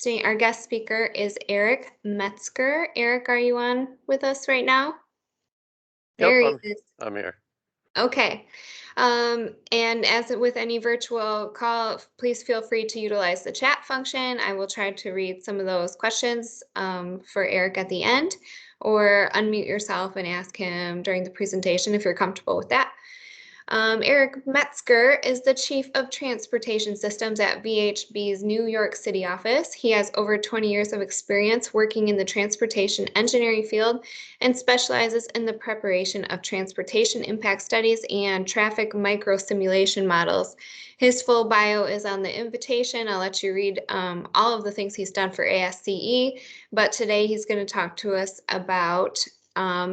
Our guest speaker is Erik Metzger. Erik, are you on with us right now? Yep, There he is. I'm here. Okay. And as with any virtual call, please feel free to utilize the chat function. I will try to read some of those questions for Erik at the end, or unmute yourself and ask him during the presentation if you're comfortable with that. Erik Metzger is the Chief of Transportation Systems at VHB's New York City office. He has over 20 years of experience working in the transportation engineering field and specializes in the preparation of transportation impact studies and traffic microsimulation models. His full bio is on the invitation. I'll let you read all of the things he's done for ASCE, but today he's going to talk to us about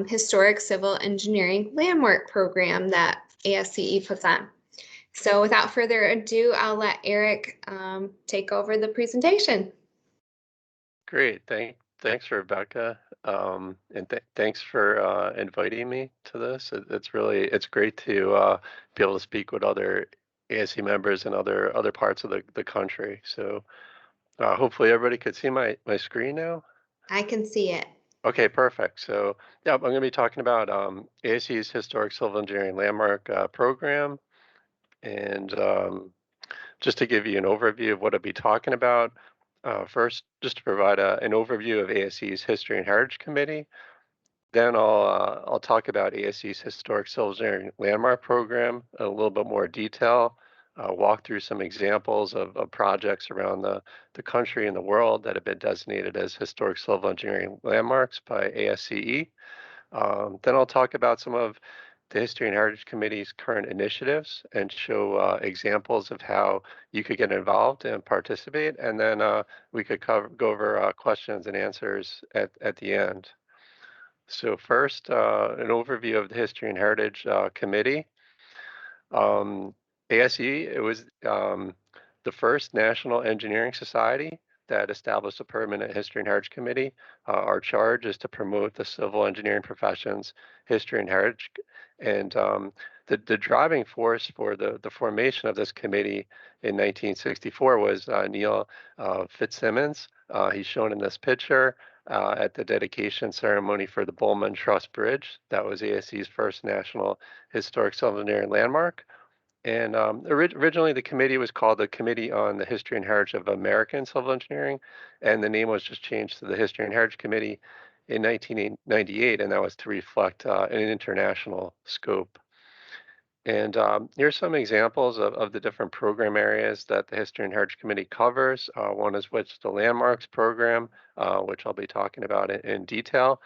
historic civil engineering landmark program that ASCE puts on. So without further ado, I'll let Erik take over the presentation. Great, thanks, Rebecca, and thanks for inviting me to this. It's great to be able to speak with other ASCE members in other parts of the country. So hopefully everybody could see my screen now. I can see it. Okay, perfect. So yeah, I'm going to be talking about ASCE's Historic Civil Engineering Landmark program, and just to give you an overview of what I'll be talking about. First, just to provide an overview of ASCE's History and Heritage Committee. Then I'll talk about ASCE's Historic Civil Engineering Landmark Program in a little bit more detail. Walk through some examples of projects around the country and the world that have been designated as Historic Civil Engineering Landmarks by ASCE. Then I'll talk about some of the History and Heritage Committee's current initiatives and show examples of how you could get involved and participate. And then we could go over questions and answers at the end. So first, an overview of the History and Heritage Committee. ASCE, it was the first national engineering society that established a permanent History and Heritage Committee. Our charge is to promote the civil engineering professions, history and heritage. And the driving force for the formation of this committee in 1964 was Neil Fitzsimmons. He's shown in this picture at the dedication ceremony for the Bowman Truss Bridge. That was ASCE's first national historic civil engineering landmark. And originally, the committee was called the Committee on the History and Heritage of American Civil Engineering, and the name was just changed to the History and Heritage Committee in 1998, and that was to reflect an international scope. And here's some examples of the different program areas that the History and Heritage Committee covers. One is the Landmarks Program, which I'll be talking about in detail.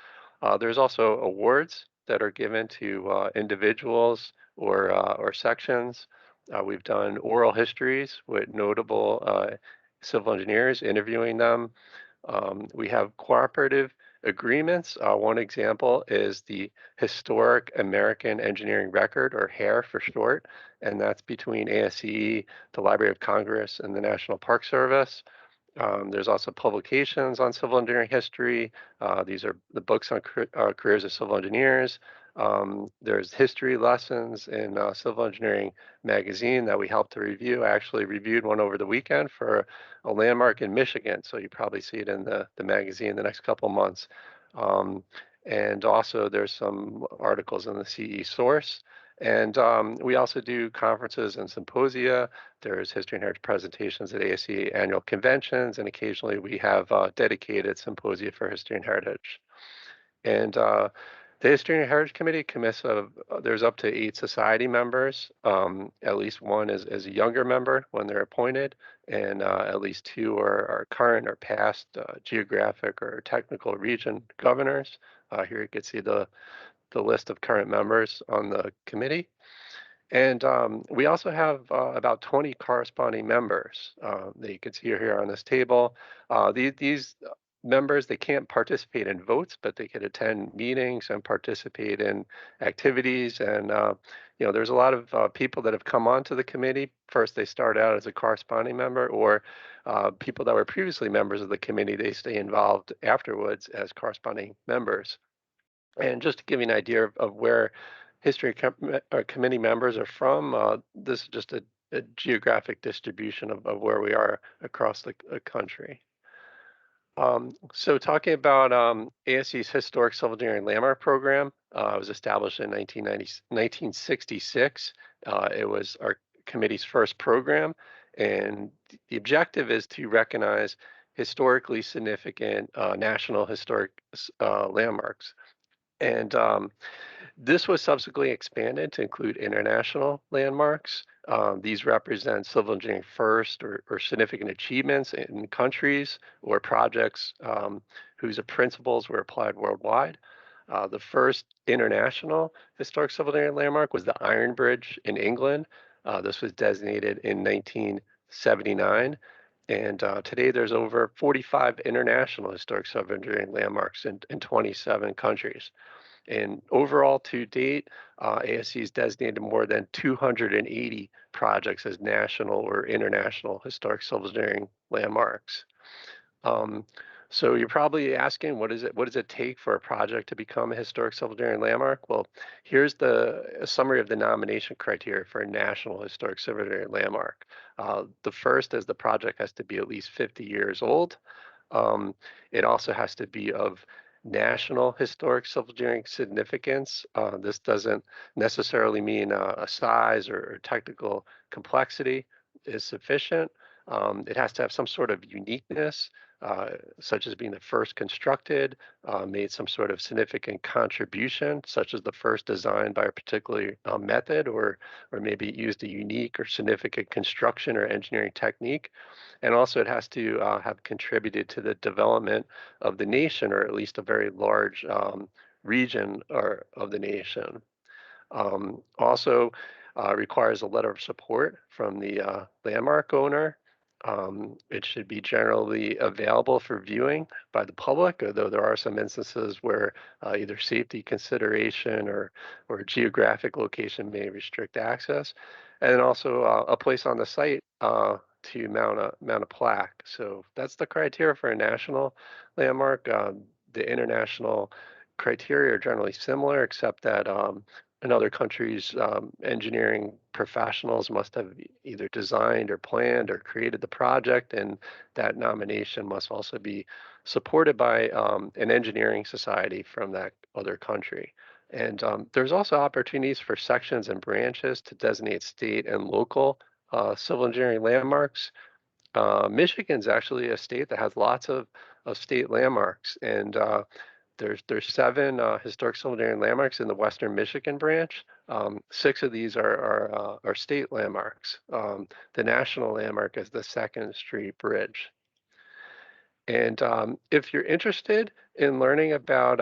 There's also awards that are given to individuals or sections. We've done oral histories with notable civil engineers, interviewing them. We have cooperative agreements. One example is the Historic American Engineering Record, or HAER for short, and that's between ASCE, the Library of Congress, and the National Park Service. There's also publications on civil engineering history. These are the books on careers of civil engineers. There's history lessons in Civil Engineering magazine that we helped to review. I actually reviewed one over the weekend for a landmark in Michigan, so you probably see it in the magazine the next couple months. And also there's some articles in the CE source. And we also do conferences and symposia. There's history and heritage presentations at ASCE annual conventions, and occasionally we have dedicated symposia for history and heritage. And the History and Heritage Committee consists of, there's up to 8 society members. At least one is a younger member when they're appointed, and at least 2 are current or past geographic or technical region governors. Here you can see the list of current members on the committee. And we also have about 20 corresponding members that you can see here on this table. These members, they can't participate in votes, but they could attend meetings and participate in activities. And there's a lot of people that have come onto the committee. First, they start out as a corresponding member, or people that were previously members of the committee, they stay involved afterwards as corresponding members. And just to give you an idea of where history committee members are from, this is just a geographic distribution of where we are across the country. So talking about ASCE's Historic Civil Engineering Landmark Program, it was established in 1966. It was our committee's first program, and the objective is to recognize historically significant national historic landmarks. And this was subsequently expanded to include international landmarks. These represent civil engineering first or significant achievements in countries or projects whose principles were applied worldwide. The first international historic civil engineering landmark was the Iron Bridge in England. This was designated in 1979. And today there's over 45 international historic civil engineering landmarks in 27 countries. And overall, to date, ASCE has designated more than 280 projects as national or international historic civil engineering landmarks. Um, so you're probably asking, what does it take for a project to become a historic civil engineering landmark? Well, here's a summary of the nomination criteria for a national historic civil engineering landmark. The first is the project has to be at least 50 years old. It also has to be of national historic civil engineering significance. This doesn't necessarily mean a size or technical complexity is sufficient. It has to have some sort of uniqueness, such as being the first constructed, made some sort of significant contribution, such as the first designed by a particular method, or maybe used a unique or significant construction or engineering technique. And also it has to have contributed to the development of the nation, or at least a very large region of the nation. Also requires a letter of support from the landmark owner. It should be generally available for viewing by the public, although there are some instances where either safety consideration or geographic location may restrict access. And also a place on the site to mount a plaque. So that's the criteria for a national landmark. The international criteria are generally similar, except that in other countries, engineering professionals must have either designed or planned or created the project, and that nomination must also be supported by an engineering society from that other country. And there's also opportunities for sections and branches to designate state and local civil engineering landmarks. Michigan's actually a state that has lots of state landmarks, and there's 7 historic civil engineering landmarks in the Western Michigan branch. 6 of these are state landmarks. The national landmark is the Second Street Bridge. And if you're interested in learning about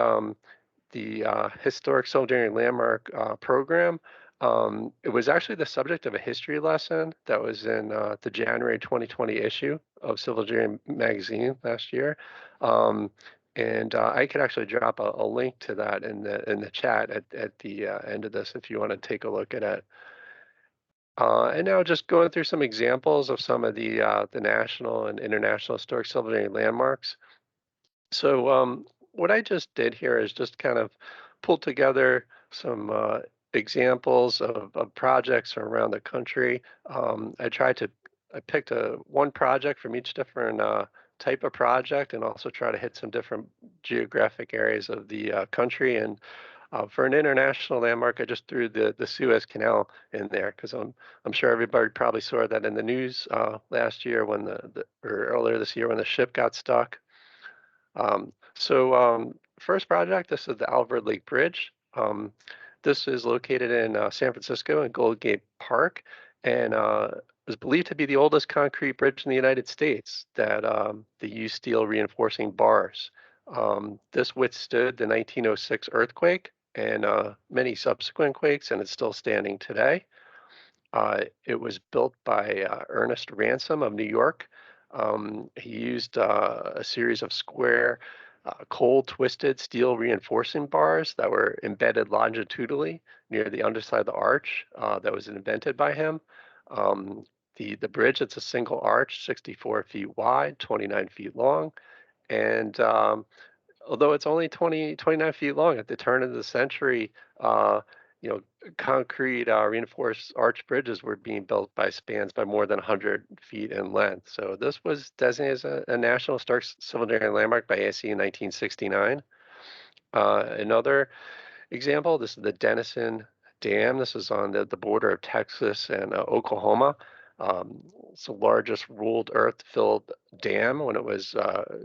the Historic Civil Engineering Landmark program, it was actually the subject of a history lesson that was in the January 2020 issue of Civil Engineering magazine last year. And I could actually drop a link to that in the chat at the end of this if you want to take a look at it. And now just going through some examples of some of the national and international historic civil engineering landmarks. So what I just did here is just kind of pulled together some examples of projects around the country. I picked one project from each different type of project, and also try to hit some different geographic areas of the country. And for an international landmark, I just threw the Suez Canal in there because I'm sure everybody probably saw that in the news last year when or earlier this year when the ship got stuck. First project, this is the Alvord Lake Bridge. This is located in San Francisco in Gold Gate Park, and is believed to be the oldest concrete bridge in the United States that they use steel reinforcing bars. This withstood the 1906 earthquake and many subsequent quakes, and it's still standing today. It was built by Ernest Ransome of New York. He used a series of square, cold twisted steel reinforcing bars that were embedded longitudinally near the underside of the arch that was invented by him. The bridge, it's a single arch, 64 feet wide, 29 feet long. And although it's only 29 feet long, at the turn of the century, concrete reinforced arch bridges were being built by spans by more than 100 feet in length. So this was designated as a National Historic Civil Engineering Landmark by ASCE in 1969. Another example, this is the Denison Dam. This is on the border of Texas and Oklahoma. It's the largest ruled earth-filled dam when it was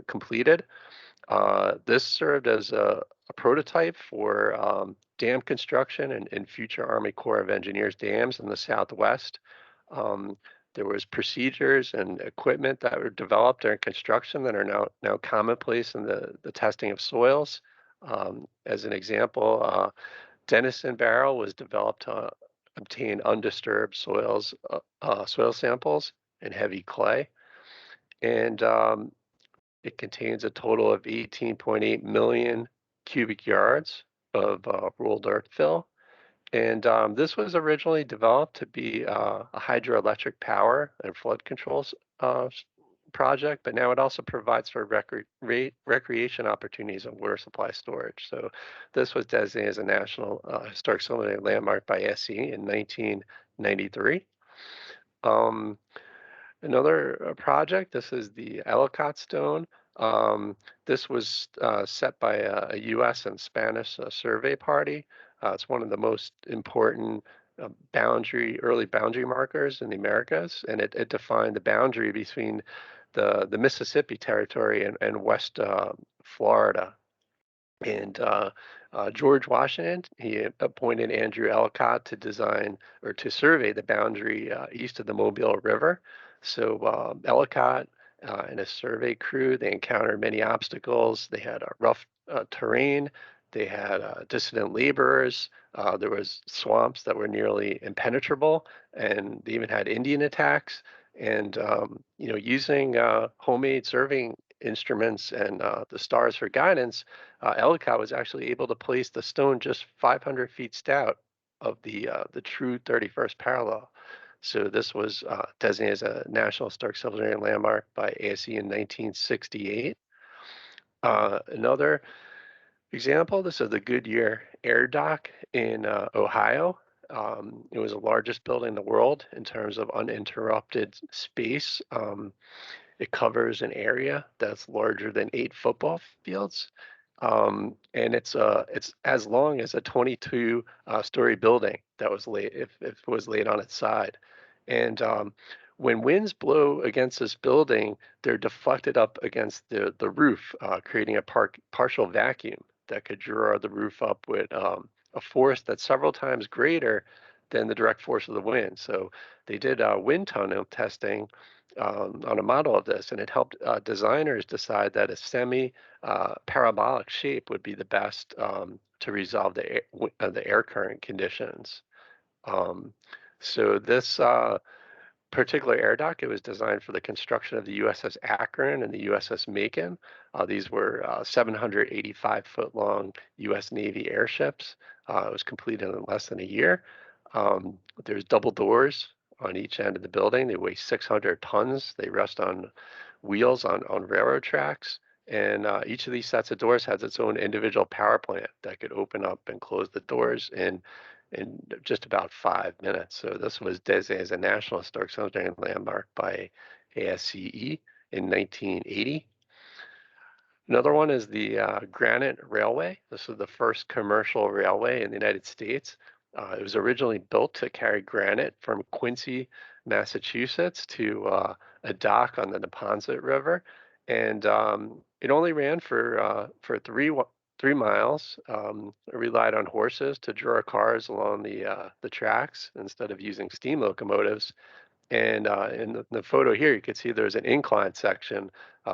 completed. This served as a prototype for dam construction and future Army Corps of Engineers dams in the Southwest. There was procedures and equipment that were developed during construction that are now commonplace in the testing of soils. As an example, Denison barrel was developed to obtain undisturbed soil samples and heavy clay. And it contains a total of 18.8 million cubic yards of rolled earth fill. And this was originally developed to be a hydroelectric power and flood controls project, but now it also provides for recreation opportunities and water supply storage. So this was designated as a National Historic Civil Landmark by ASCE in 1993. Another project, this is the Ellicott Stone. This was set by a U.S. and Spanish survey party. It's one of the most important early boundary markers in the Americas, and it defined the boundary between the Mississippi Territory and West Florida. And George Washington, he appointed Andrew Ellicott to design or to survey the boundary east of the Mobile River. So Ellicott and his survey crew, they encountered many obstacles. They had a rough terrain. They had dissident laborers. There was swamps that were nearly impenetrable, and they even had Indian attacks. And using homemade surveying instruments and the stars for guidance, Ellicott was actually able to place the stone just 500 feet stout of the true 31st parallel. So this was designated as a National Historic Civil Engineering Landmark by ASCE in 1968. Another example, this is the Goodyear Airdock in Ohio. It was the largest building in the world in terms of uninterrupted space. It covers an area that's larger than 8 football fields. And it's as long as a 22-story building that was laid if it was laid on its side. And when winds blow against this building, they're deflected up against the roof, creating a partial vacuum that could draw the roof up with a force that's several times greater than the direct force of the wind. So they did wind tunnel testing on a model of this, and it helped designers decide that a semi-parabolic shape would be the best to resolve the air current conditions. So this particular air dock, it was designed for the construction of the USS Akron and the USS Macon. These were 785-foot long U.S. Navy airships. It was completed in less than a year. There's double doors on each end of the building. They weigh 600 tons. They rest on wheels on railroad tracks. And each of these sets of doors has its own individual power plant that could open up and close the doors in just about 5 minutes. So this was designated as a National Historic Civil Engineering Landmark by ASCE in 1980. Another one is the Granite Railway. This was the first commercial railway in the United States. It was originally built to carry granite from Quincy, Massachusetts to a dock on the Neponset River. And it only ran for 3 miles. It relied on horses to draw cars along the tracks instead of using steam locomotives. And in the photo here, you can see there's an incline section.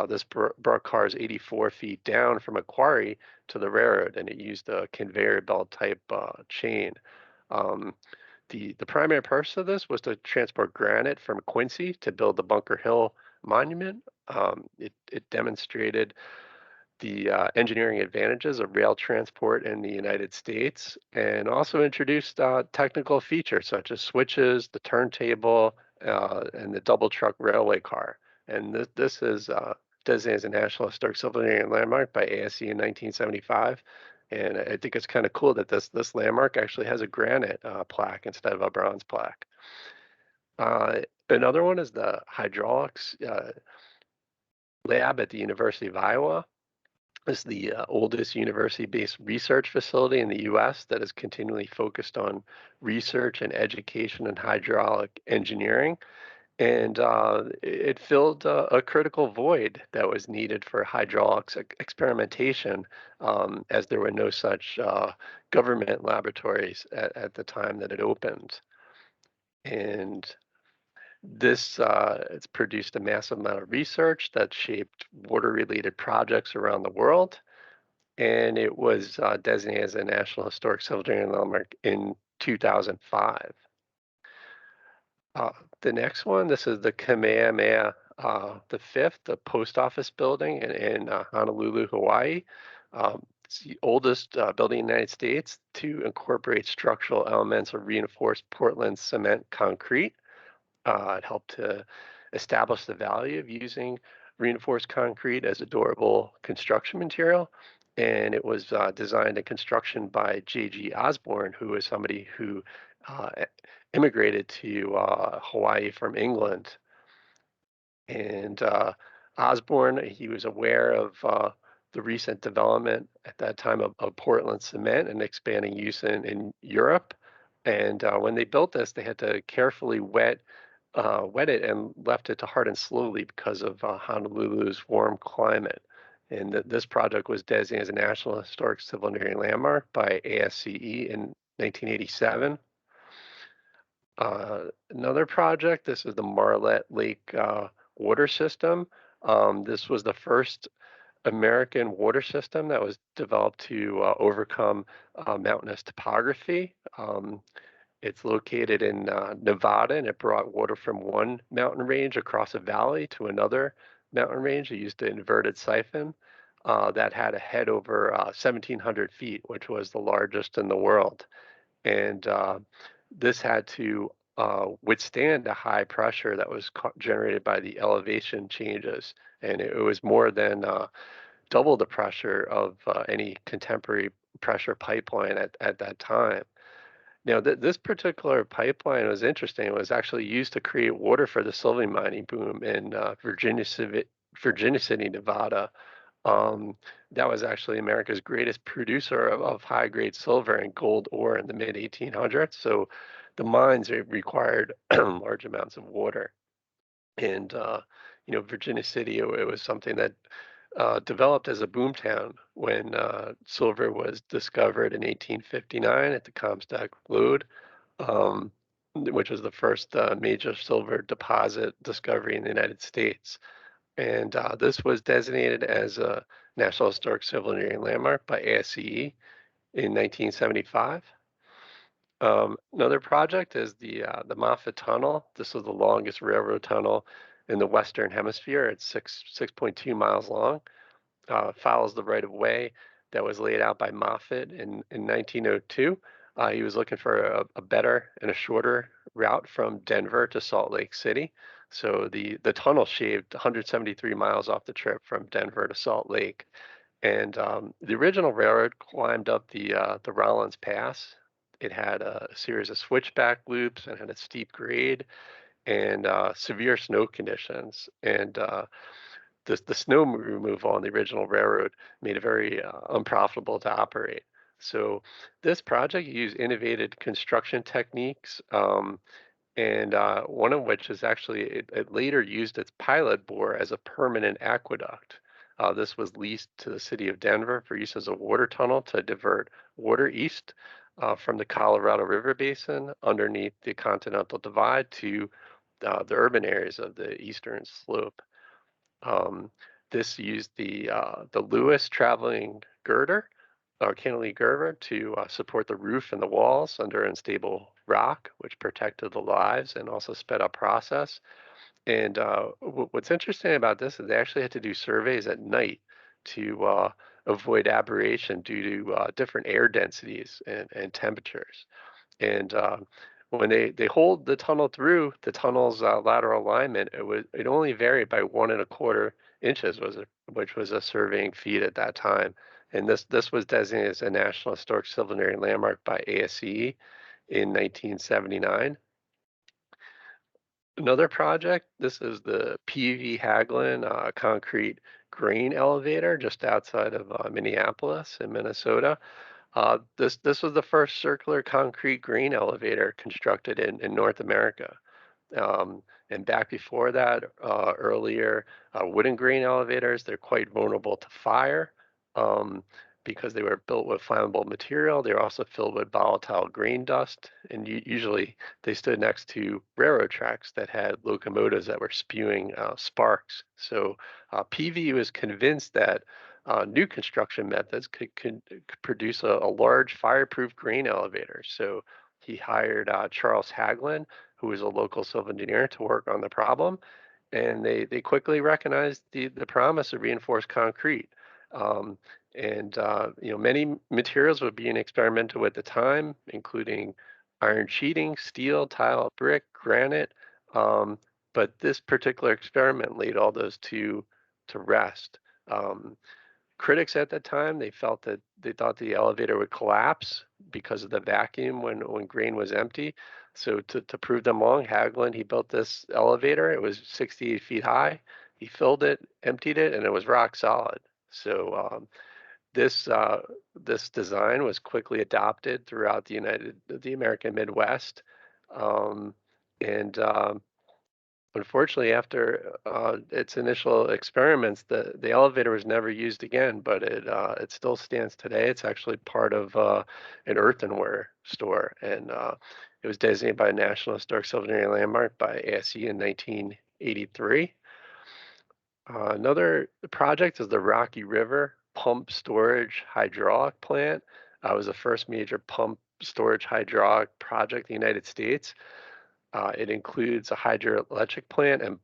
This brought cars 84 feet down from a quarry to the railroad, and it used a conveyor belt type chain. The primary purpose of this was to transport granite from Quincy to build the Bunker Hill Monument. It demonstrated the engineering advantages of rail transport in the United States, and also introduced technical features such as switches, the turntable, and the double truck railway car. And this is designated as a National Historic Civil Engineering Landmark by ASCE in 1975. And I think it's kind of cool that this landmark actually has a granite plaque instead of a bronze plaque. Another one is the hydraulics lab at the University of Iowa. It's the oldest university-based research facility in the U.S. that is continually focused on research and education in hydraulic engineering. And it filled a critical void that was needed for hydraulics experimentation, as there were no such government laboratories at the time that it opened. And this it's produced a massive amount of research that shaped water-related projects around the world. And it was designated as a National Historic Civil Engineering Landmark in 2005. Uh, the next one, this is the Kamehameha the fifth, the post office building in Honolulu, Hawaii. It's the oldest building in the United States to incorporate structural elements of reinforced Portland cement concrete. It helped to establish the value of using reinforced concrete as a durable construction material. And it was designed and construction by J.G. Osborne, who is somebody who uh, immigrated to Hawaii from England. And Osborne, he was aware of the recent development at that time of Portland cement and expanding use in Europe. And when they built this, they had to carefully wet it and left it to harden slowly because of Honolulu's warm climate. And this project was designated as a National Historic Civil Engineering Landmark by ASCE in 1987. Another project, this is the Marlette Lake water system. This was the first American water system that was developed to overcome mountainous topography. It's located in Nevada, and it brought water from one mountain range across a valley to another mountain range. It used an inverted siphon that had a head over 1,700 feet, which was the largest in the world. And this had to withstand a high pressure that was generated by the elevation changes. And it was more than double the pressure of any contemporary pressure pipeline at that time. Now, this particular pipeline was interesting. It was actually used to create water for the silver mining boom in Virginia City, Nevada. Um, that was actually America's greatest producer of high-grade silver and gold ore in the mid-1800s. So the mines required large amounts of water. And Virginia City, it was something that developed as a boomtown when silver was discovered in 1859 at the Comstock Lode, um, which was the first major silver deposit discovery in the United States. And this was designated as a National Historic Civil Engineering Landmark by ASCE in 1975. Another project is the Moffat Tunnel. This was the longest railroad tunnel in the Western Hemisphere. It's 6.2 miles long. Follows the right of way that was laid out by Moffat in 1902. He was looking for a better and a shorter route from Denver to Salt Lake City. So the tunnel shaved 173 miles off the trip from Denver to Salt Lake. And the original railroad climbed up the Rollins Pass. It had a series of switchback loops and had a steep grade and severe snow conditions. And the snow removal on the original railroad made it very unprofitable to operate. So this project used innovative construction techniques, and one of which is actually it later used its pilot bore as a permanent aqueduct. This was leased to the city of Denver for use as a water tunnel to divert water east from the Colorado River Basin underneath the Continental Divide to the urban areas of the eastern slope. Um, this used the Lewis traveling girder or cantilever girder to support the roof and the walls under unstable rock, which protected the lives and also sped up process. And what's interesting about this is they actually had to do surveys at night to avoid aberration due to different air densities and temperatures. And when they hold the tunnel through, the tunnel's lateral alignment, it only varied by 1.25 inches, which was a surveying feat at that time. And this was designated as a National Historic Civil Engineering Landmark by ASCE in 1979. Another project, this is the Peavey-Haglin concrete grain elevator just outside of Minneapolis in Minnesota. This was the first circular concrete grain elevator constructed in North America. And back before that, earlier, wooden grain elevators, they're quite vulnerable to fire because they were built with flammable material. They're also filled with volatile grain dust, and usually they stood next to railroad tracks that had locomotives that were spewing sparks. So PV was convinced that new construction methods could produce a large fireproof grain elevator. So he hired Charles Haglin, who was a local civil engineer, to work on the problem. And they quickly recognized the promise of reinforced concrete. Many materials were being experimented with at the time, including iron sheeting, steel, tile, brick, granite. But this particular experiment laid all those to rest. Critics at the time, they thought the elevator would collapse because of the vacuum when grain was empty. So to prove them wrong, Haglin, he built this elevator. It was 68 feet high. He filled it, emptied it, and it was rock solid. So this design was quickly adopted throughout the American Midwest. Um, and Unfortunately, after its initial experiments, the elevator was never used again, but it still stands today. It's actually part of an earthenware store, and it was designated by a National Historic Civil Engineering Landmark by ASCE in 1983. Another project is the Rocky River Pump Storage Hydraulic Plant. It was the first major pump storage hydraulic project in the United States. It includes a hydroelectric plant and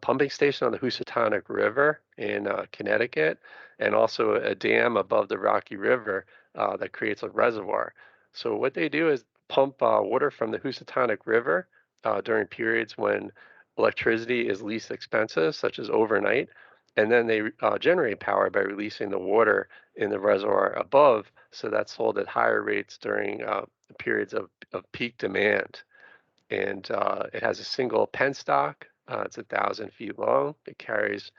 pumping station on the Housatonic River in Connecticut, and also a dam above the Rocky River that creates a reservoir. So what they do is pump water from the Housatonic River during periods when electricity is least expensive, such as overnight, and then they generate power by releasing the water in the reservoir above, so that's sold at higher rates during periods of peak demand. And it has a single penstock. It's 1,000 feet long. It carries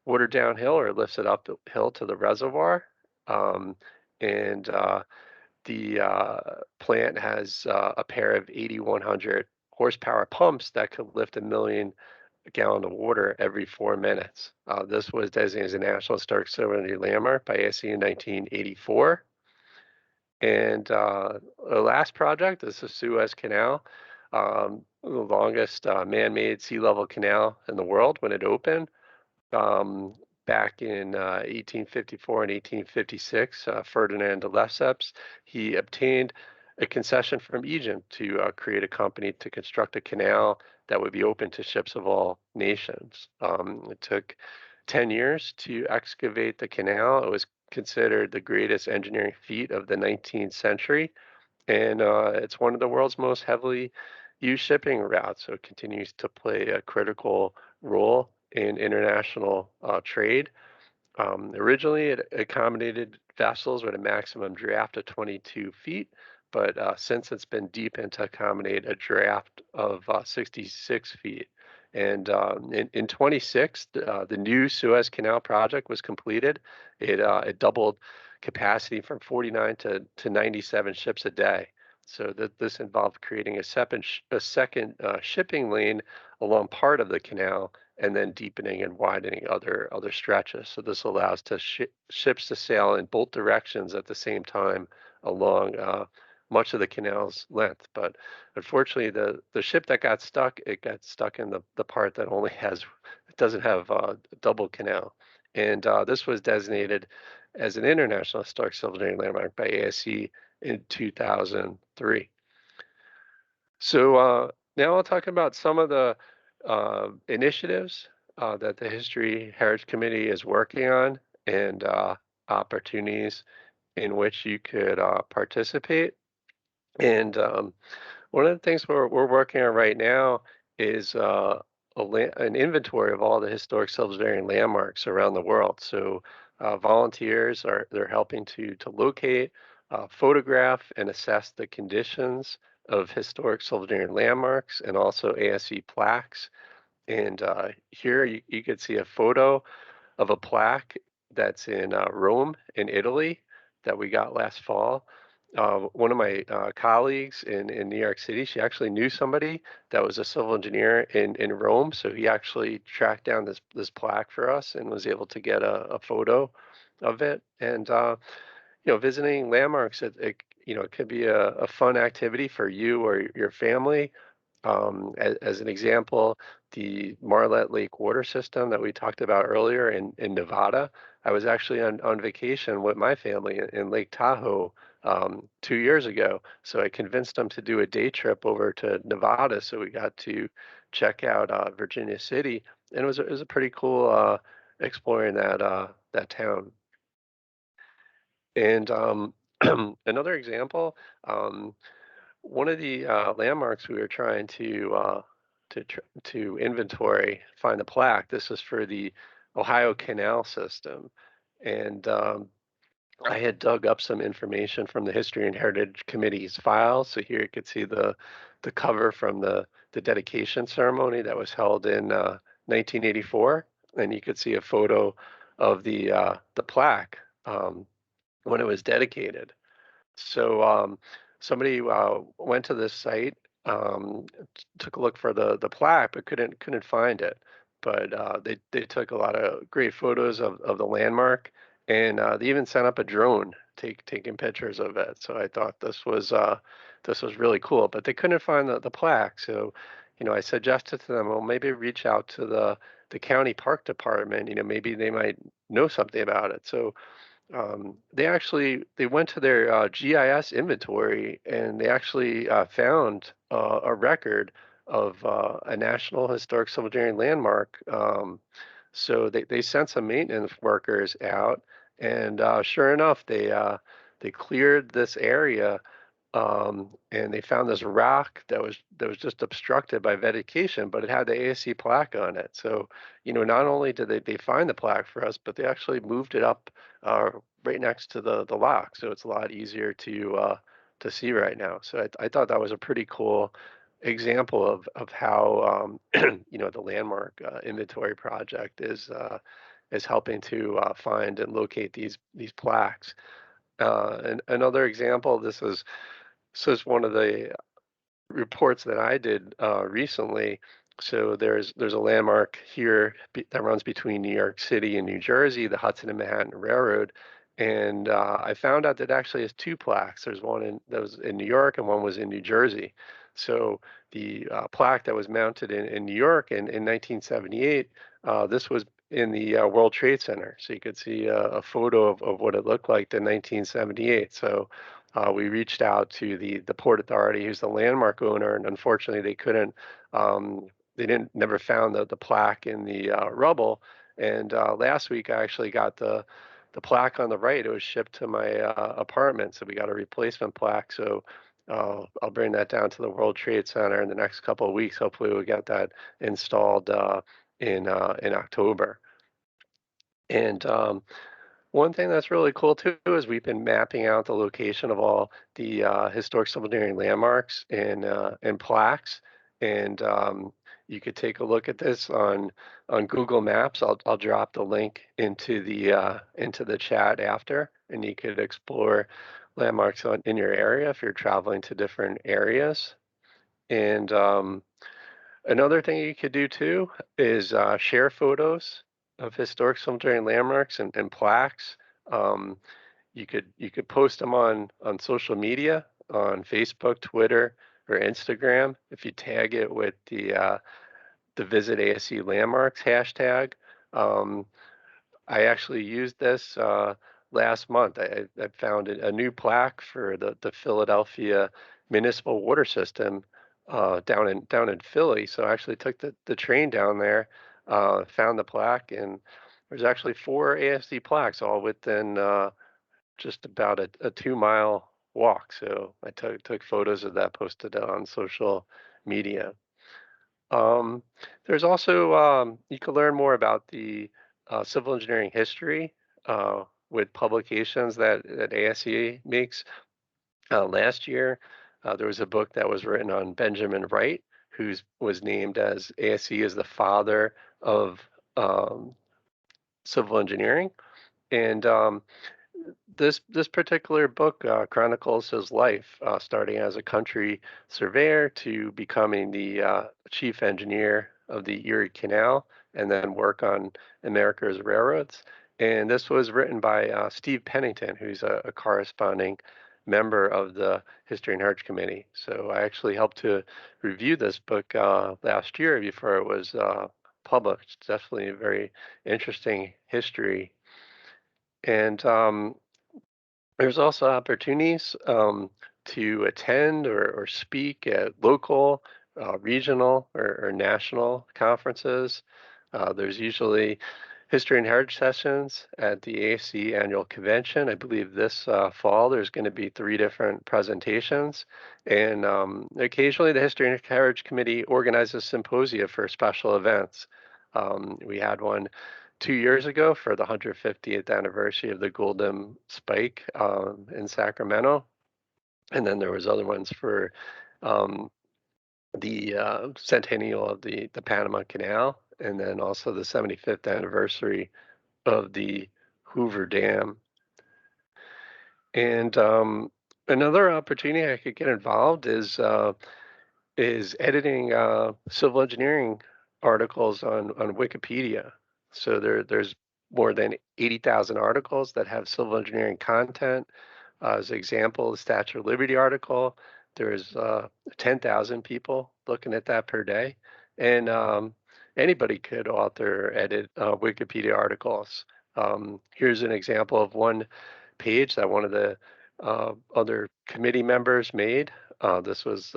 water downhill or lifts it uphill to the reservoir. Um, and the plant has a pair of 8,100 horsepower pumps that could lift 1 million gallon of water every 4 minutes. This was designated as a National Historic Civil Engineering Landmark by ASCE in 1984. And the last project is the Suez Canal, the longest man-made sea level canal in the world when it opened. Back in 1854 and 1856, Ferdinand de Lesseps, he obtained a concession from Egypt to create a company to construct a canal that would be open to ships of all nations. It took 10 years to excavate the canal. It was considered the greatest engineering feat of the 19th century, and it's one of the world's most heavily used shipping routes, so it continues to play a critical role in international trade. Originally, it accommodated vessels with a maximum draft of 22 feet, but since it's been deepened to accommodate a draft of 66 feet. And in 26, the new Suez Canal project was completed. It doubled capacity from 49 to 97 ships a day. So this involved creating a second shipping lane along part of the canal, and then deepening and widening other stretches. So this allows ships to sail in both directions at the same time along much of the canal's length. But unfortunately, the ship that got stuck, it got stuck in the part that only it doesn't have a double canal. And this was designated as an International Historic Civil Engineering Landmark by ASCE in 2003. So now I'll talk about some of the initiatives that the History Heritage Committee is working on, and opportunities in which you could participate. And one of the things we're working on right now is an inventory of all the historic Sylvanian landmarks around the world. So volunteers they're helping to locate, photograph, and assess the conditions of historic Sylvanian landmarks and also ASCE plaques. And here you could see a photo of a plaque that's in Rome in Italy that we got last fall. One of my colleagues in New York City, she actually knew somebody that was a civil engineer in Rome, so he actually tracked down this plaque for us and was able to get a photo of it. And visiting landmarks, it could be a fun activity for you or your family. As an example, the Marlette Lake water system that we talked about earlier in Nevada, I was actually on vacation with my family in Lake Tahoe 2 years ago. So I convinced them to do a day trip over to Nevada. So we got to check out Virginia City, and it was a pretty cool exploring that town. And another example, one of the landmarks we were trying to inventory, find a plaque. This is for the Ohio Canal system, and I had dug up some information from the History and Heritage Committee's files. So here you could see the cover from the dedication ceremony that was held in 1984, and you could see a photo of the plaque when it was dedicated. So somebody went to this site, took a look for the plaque, but couldn't find it. But they took a lot of great photos of the landmark, and they even sent up a drone taking pictures of it. So I thought this was really cool. But they couldn't find the plaque. So I suggested to them, well, maybe reach out to the county park department. Maybe they might know something about it. So they went to their GIS inventory and they actually found a record of a National Historic Sylvanian landmark. So they sent some maintenance workers out, and sure enough, they cleared this area, and they found this rock that was just obstructed by vegetation, but it had the ASCE plaque on it. So, not only did they find the plaque for us, but they actually moved it up right next to the lock, so it's a lot easier to see right now. So I thought that was a pretty cool example of how the landmark inventory project is helping to find and locate these plaques. And another example, this is one of the reports that I did recently. So there's a landmark here that runs between New York City and New Jersey, the Hudson and Manhattan Railroad, and I found out that actually has two plaques. There's one that was in New York and one was in New Jersey. So the plaque that was mounted in New York in 1978, this was in the World Trade Center. So you could see a photo of what it looked like in 1978. So we reached out to the Port Authority, who's the landmark owner, and unfortunately they couldn't, they never found the plaque in the rubble. And last week I actually got the plaque on the right. It was shipped to my apartment, so we got a replacement plaque. So I'll bring that down to the World Trade Center in the next couple of weeks. Hopefully we'll get that installed in October. And one thing that's really cool too is we've been mapping out the location of all the historic Sylvanian landmarks and plaques, and you could take a look at this on Google Maps. I'll drop the link into the chat after, and you could explore landmarks in your area if you're traveling to different areas. And another thing you could do too is share photos of historic cemetery landmarks and plaques. Um, you could post them on social media, on Facebook, Twitter, or Instagram. If you tag it with the Visit ASCE Landmarks hashtag. Um, I actually used this last month. I found a new plaque for the Philadelphia municipal water system down in Philly. So I actually took the train down there, found the plaque, and there's actually four ASCE plaques all within just about a 2-mile walk. So I took photos of that, posted it on social media. There's also, you can learn more about the civil engineering history with publications that ASCE makes. Last year, there was a book that was written on Benjamin Wright, who was named as ASCE as the father of um, civil engineering. And this particular book chronicles his life, starting as a country surveyor to becoming the chief engineer of the Erie Canal, and then work on America's railroads. And this was written by Steve Pennington, who's a corresponding member of the History and Heritage Committee. So I actually helped to review this book last year before it was published. Definitely a very interesting history. And there's also opportunities to attend or speak at local, regional, or national conferences. There's usually history and heritage sessions at the ASCE annual convention. I believe this fall there's going to be 3 different presentations. And occasionally the History and Heritage Committee organizes symposia for special events. We had one 2 years ago for the 150th anniversary of the Golden Spike in Sacramento, and then there was other ones for um, the Centennial of the Panama Canal, and then also the 75th anniversary of the Hoover Dam. And another opportunity I could get involved is editing civil engineering articles on Wikipedia. So there's more than 80,000 articles that have civil engineering content. As an example, the Statue of Liberty article, there's 10,000 people looking at that per day. And anybody could author, edit Wikipedia articles. Here's an example of one page that one of the other committee members made. This was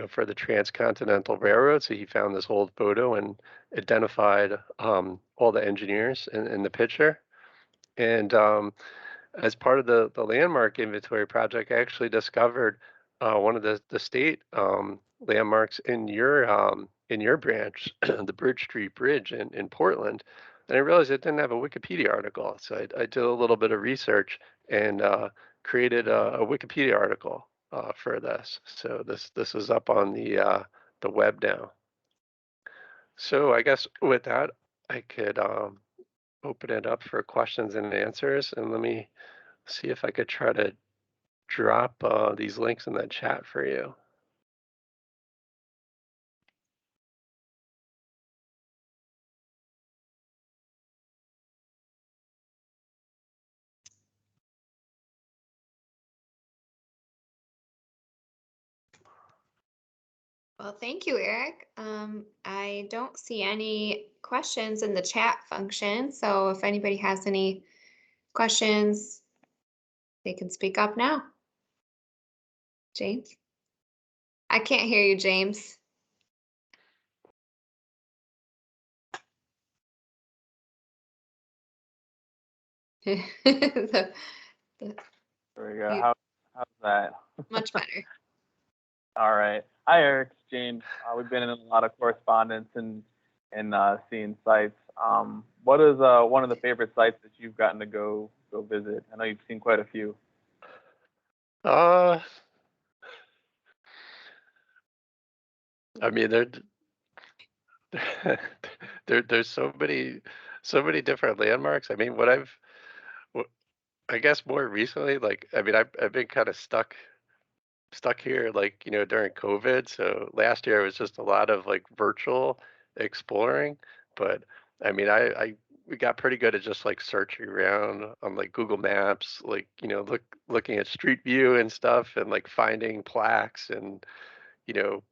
for the Transcontinental Railroad. So he found this old photo and identified all the engineers in the picture. And as part of the landmark inventory project, I actually discovered one of the state landmarks in your branch, the Bridge Street Bridge in Portland. And I realized it didn't have a Wikipedia article. So I did a little bit of research and created a Wikipedia article for this. So this is up on the web now. So I guess with that, I could open it up for questions and answers. And let me see if I could try to drop these links in the chat for you. Well, thank you, Eric. I don't see any questions in the chat function, so if anybody has any questions, they can speak up now. James? I can't hear you, James. The- There we go. How's that? Much better. All right. Hi, Eric. It's James. We've been in a lot of correspondence and seeing sites. What is one of the favorite sites that you've gotten to go visit? I know you've seen quite a few. I mean, there's so many different landmarks. I mean, I guess more recently, like, I mean, I've been kind of stuck here, like, during COVID. So last year was just a lot of like virtual exploring. But I mean, we got pretty good at just like searching around on like Google Maps, like, looking at Street View and stuff, and like finding plaques. And, you know,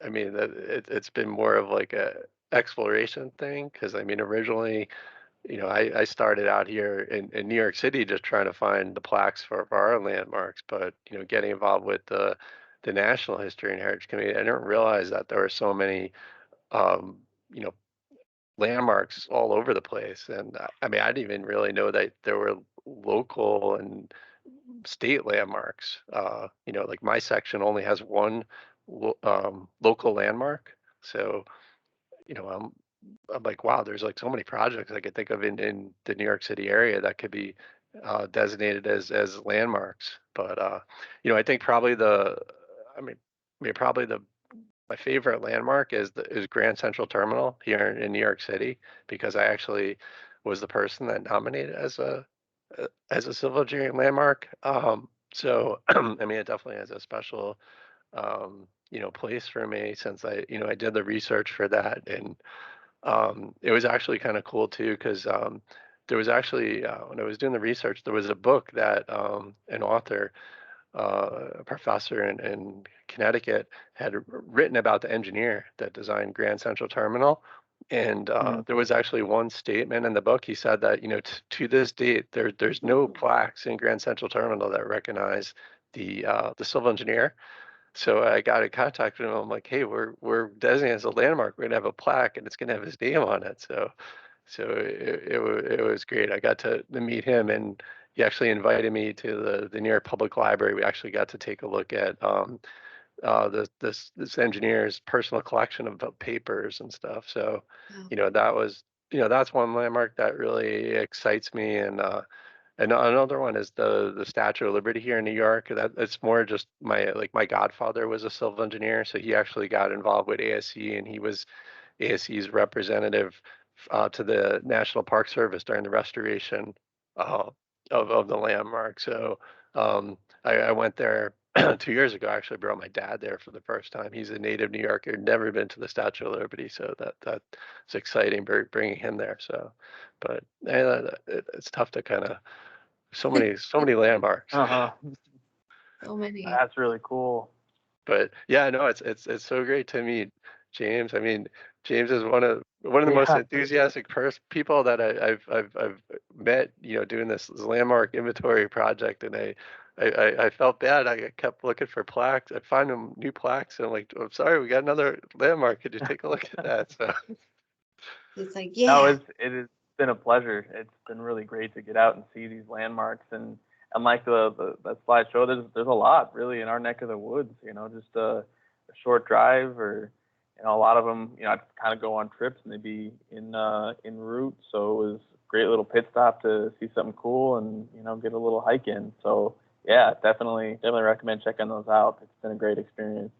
I mean, it's been more of like a exploration thing. Because I mean, originally, I started out here in New York City just trying to find the plaques for our landmarks, but, getting involved with the National History and Heritage Committee, I didn't realize that there were so many, um, you know, landmarks all over the place. And I mean, I didn't even really know that there were local and state landmarks. Like my section only has one local landmark. So, I'm like, wow, there's like so many projects I could think of in the New York City area that could be designated as landmarks. But I think probably I mean, probably my favorite landmark is Grand Central Terminal here in New York City, because I actually was the person that nominated as a civil engineering landmark. So it definitely has a special place for me, since I did the research for that. And it was actually kind of cool too, because there was actually, when I was doing the research, there was a book that an author, a professor in Connecticut, had written about the engineer that designed Grand Central Terminal. And there was actually one statement in the book. He said that, to this date, there's no plaques in Grand Central Terminal that recognize the civil engineer. So I got in contact with him. I'm like, hey, we're designated as a landmark. We're gonna have a plaque, and it's gonna have his name on it. So it was great. I got to meet him, and he actually invited me to the New York Public Library. We actually got to take a look at this engineer's personal collection of papers and stuff. So, that was, that's one landmark that really excites me. And another one is the Statue of Liberty here in New York. It's more just my godfather was a civil engineer, so he actually got involved with ASCE, and he was ASCE's representative to the National Park Service during the restoration of the landmark. So I went there 2 years ago. I actually brought my dad there for the first time. He's a native New Yorker, never been to the Statue of Liberty, so that's exciting, bringing him there. So, but it's tough to kind of so many landmarks. Uh-huh. So many. That's really cool. But yeah, no, it's so great to meet James. I mean, James is one of the most enthusiastic people that I've met, doing this landmark inventory project. And I felt bad. I kept looking for plaques. I find them new plaques, and I'm like, I'm sorry, we got another landmark. Could you take a look at that? So It's like, No, yeah. it has been a pleasure. It's been really great to get out and see these landmarks, and like that slideshow, there's a lot really in our neck of the woods. Just a short drive, or a lot of them. I kind of go on trips, and they'd be in route. So it was a great little pit stop to see something cool, and get a little hike in. So yeah, definitely recommend checking those out. It's been a great experience.